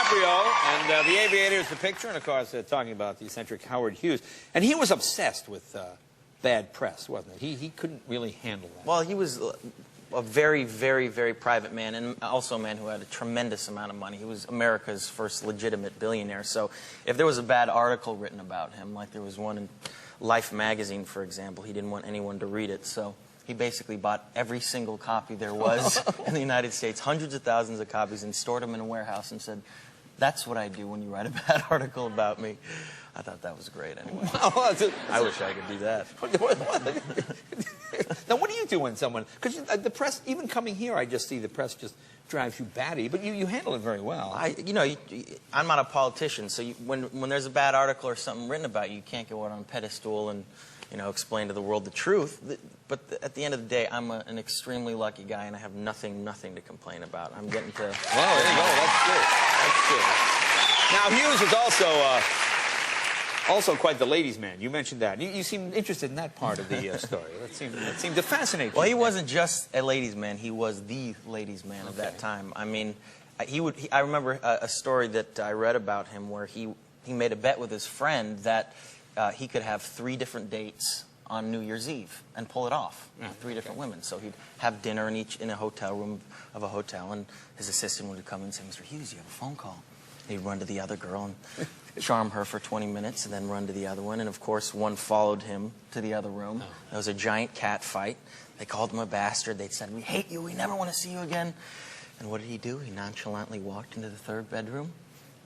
DiCaprio, and The Aviator is the picture, and of course, talking about the eccentric Howard Hughes. And he was obsessed with bad press, wasn't it? He couldn't really handle that. Well, he was a very, very, very private man, and also a man who had a tremendous amount of money. He was America's first legitimate billionaire. So if there was a bad article written about him, like there was one in Life magazine, for example, he didn't want anyone to read it. So he basically bought every single copy there was in the United States, hundreds of thousands of copies, and stored them in a warehouse and said, "That's what I do when you write a bad article about me." I thought that was great anyway. I wish I could do that. Now, what do you do when someone... Because the press, even coming here, I just see the press just drives you batty, but you handle it very well. I'm not a politician, so when there's a bad article or something written about you, you can't go out on a pedestal and explain to the world the truth. But at the end of the day, I'm an extremely lucky guy, and I have nothing to complain about. I'm getting to... Well, there you go. That's good. That's good. Now, Hughes was also quite the ladies' man. You mentioned that. You seem interested in that part of the story. That seemed to fascinate you. Well, he wasn't just a ladies' man. He was the ladies' man of that time. I mean, I remember a story that I read about him where he made a bet with his friend that he could have 3 different dates on New Year's Eve and pull it off. 3 different women. So he'd have dinner in a hotel room of a hotel, and his assistant would come in and say, "Mr. Hughes, you have a phone call." He'd run to the other girl and charm her for 20 minutes and then run to the other one. And, of course, one followed him to the other room. There was a giant cat fight. They called him a bastard. They said, "We hate you. We never want to see you again." And what did he do? He nonchalantly walked into the 3rd bedroom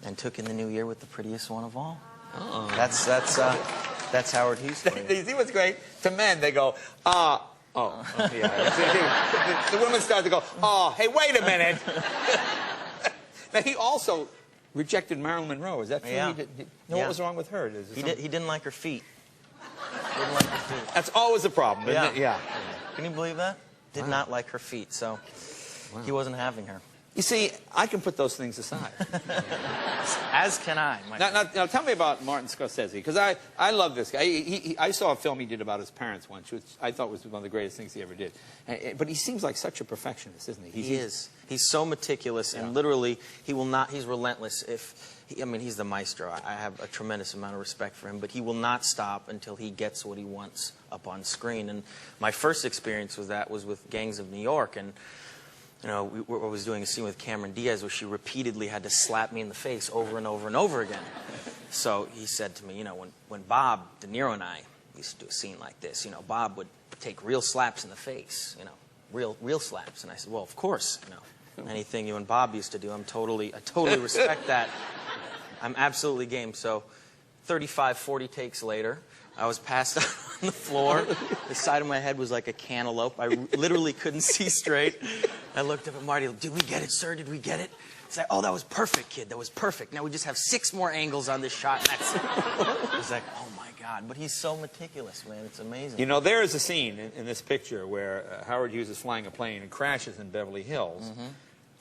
and took in the new year with the prettiest one of all. Oh. That's Howard Hughes for you. You see what's great? To men, they go, yeah. The women start to go, "Oh, hey, wait a minute." Now, he also rejected Marilyn Monroe. Is that true? Yeah. What was wrong with her? He didn't like her feet. Didn't like her feet. That's always a problem, isn't it? Yeah. Can you believe that? Did not like her feet, so he wasn't having her. You see, I can put those things aside. As can I. Now, tell me about Martin Scorsese, because I love this guy. I saw a film he did about his parents once, which I thought was one of the greatest things he ever did. But he seems like such a perfectionist, isn't he? He is. He's so meticulous, and literally, he will not. He's relentless. I mean, he's the maestro. I have a tremendous amount of respect for him, but he will not stop until he gets what he wants up on screen. And my first experience with that was with Gangs of New York, and I was doing a scene with Cameron Diaz where she repeatedly had to slap me in the face over and over and over again. So he said to me, when Bob De Niro and I used to do a scene like this, Bob would take real slaps in the face, real slaps. And I said, well, of course, anything you and Bob used to do, I totally respect that. I'm absolutely game. So 35, 40 takes later, I was passed out on the floor. The side of my head was like a cantaloupe. I literally couldn't see straight. I looked up at Marty. "Did we get it, sir? Did we get it?" He's like, "Oh, that was perfect, kid. That was perfect. Now we just have 6 more angles on this shot." That's it. I was like, oh, my God. But he's so meticulous, man. It's amazing. There is a scene in this picture where Howard Hughes is flying a plane and crashes in Beverly Hills.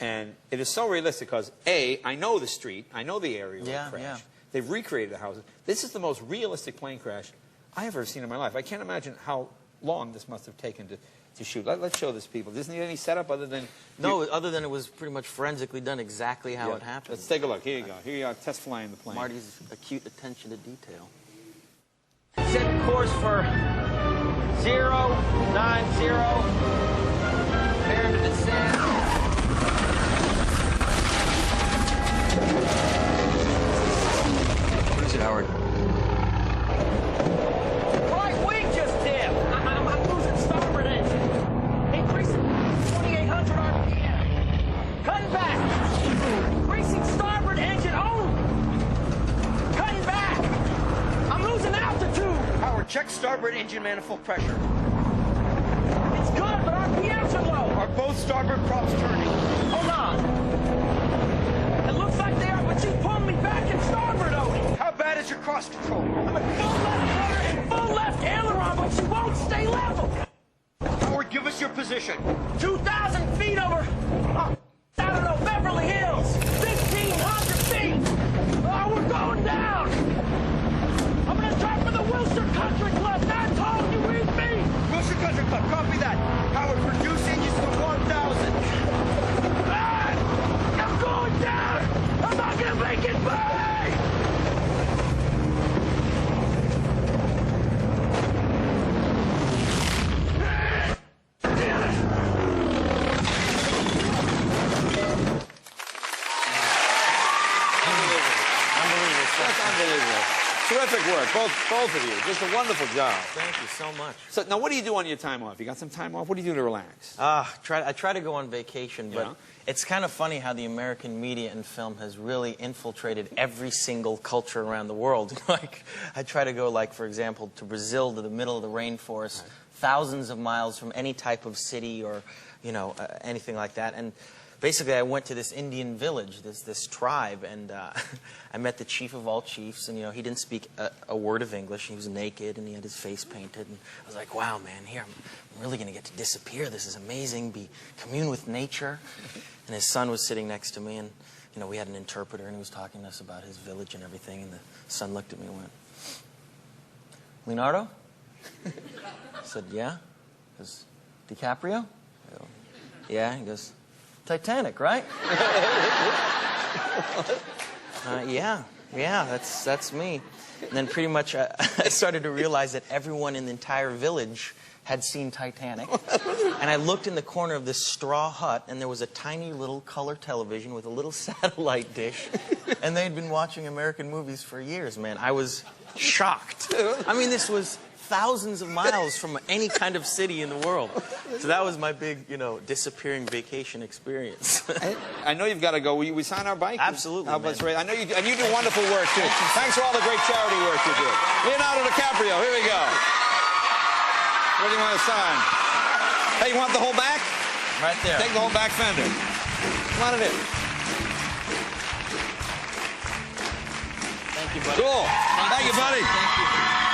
And it is so realistic because, A, I know the street. I know the area where it crashed. Yeah. They've recreated the houses. This is the most realistic plane crash I have ever seen in my life. I can't imagine how long this must have taken to shoot. Let's show this people. Doesn't need any setup other than... No, other than it was pretty much forensically done exactly how it happened. Let's take a look. Here you go. Here you are, test flying the plane. Marty's acute attention to detail. Set course for 090. Prepare to descend. What is it, Howard? Right wing just dipped. I'm losing starboard engine. Increasing 2,800 RPM. Cutting back. Increasing starboard engine only. Cutting back. I'm losing altitude. Howard, check starboard engine manifold pressure. It's good, but RPMs are low. Are both starboard props turning? Hold on. It looks like they are, but she's pulling me back in starboard, Odie. How bad is your cross control? I'm at full left rudder and full left aileron, but she won't stay level. Howard, give us your position. 2,000 feet over, I don't know, Beverly Hills. 1,500 feet. Oh, we're going down. I'm going to try for the Wilshire Country Club. That's all you read me. Wilshire Country Club, copy that. Howard, reduce engines to 1,000. I'm going down. I'm not going to work, both of you. Just a wonderful job. Thank you so much. So now, what do you do on your time off? You got some time off? What do you do to relax? I try to go on vacation, but Yeah. it's kind of funny how the American media and film has really infiltrated every single culture around the world. Like, I try to go, like, for example, to Brazil, to the middle of the rainforest, thousands of miles from any type of city or, you know, anything like that. And basically, I went to this Indian village, this tribe, and I met the chief of all chiefs, and, you know, he didn't speak a word of English. He was naked, and he had his face painted, and I was like, wow, man, here, I'm really going to get to disappear. This is amazing, commune with nature. And his son was sitting next to me, and, you know, we had an interpreter, and he was talking to us about his village and everything, and the son looked at me and went, Leonardo? I said, yeah. He goes, DiCaprio? I go, yeah. He goes, Titanic, right? Yeah, that's me. And then pretty much I started to realize that everyone in the entire village had seen Titanic. And I looked in the corner of this straw hut, and there was a tiny little color television with a little satellite dish. And they'd been watching American movies for years, man. I was shocked. I mean, this was thousands of miles from any kind of city in the world. So that was my big, you know, disappearing vacation experience. I know you've got to go. Will we sign our bike? Absolutely, man. I know you, and you do wonderful work, too. Thanks for all the great charity work you do. Leonardo DiCaprio, here we go. What do you want to sign? Hey, you want the whole back? Right there. Take the whole back fender. Come on in. Thank you, buddy. Cool. Thank you, buddy. Thank you.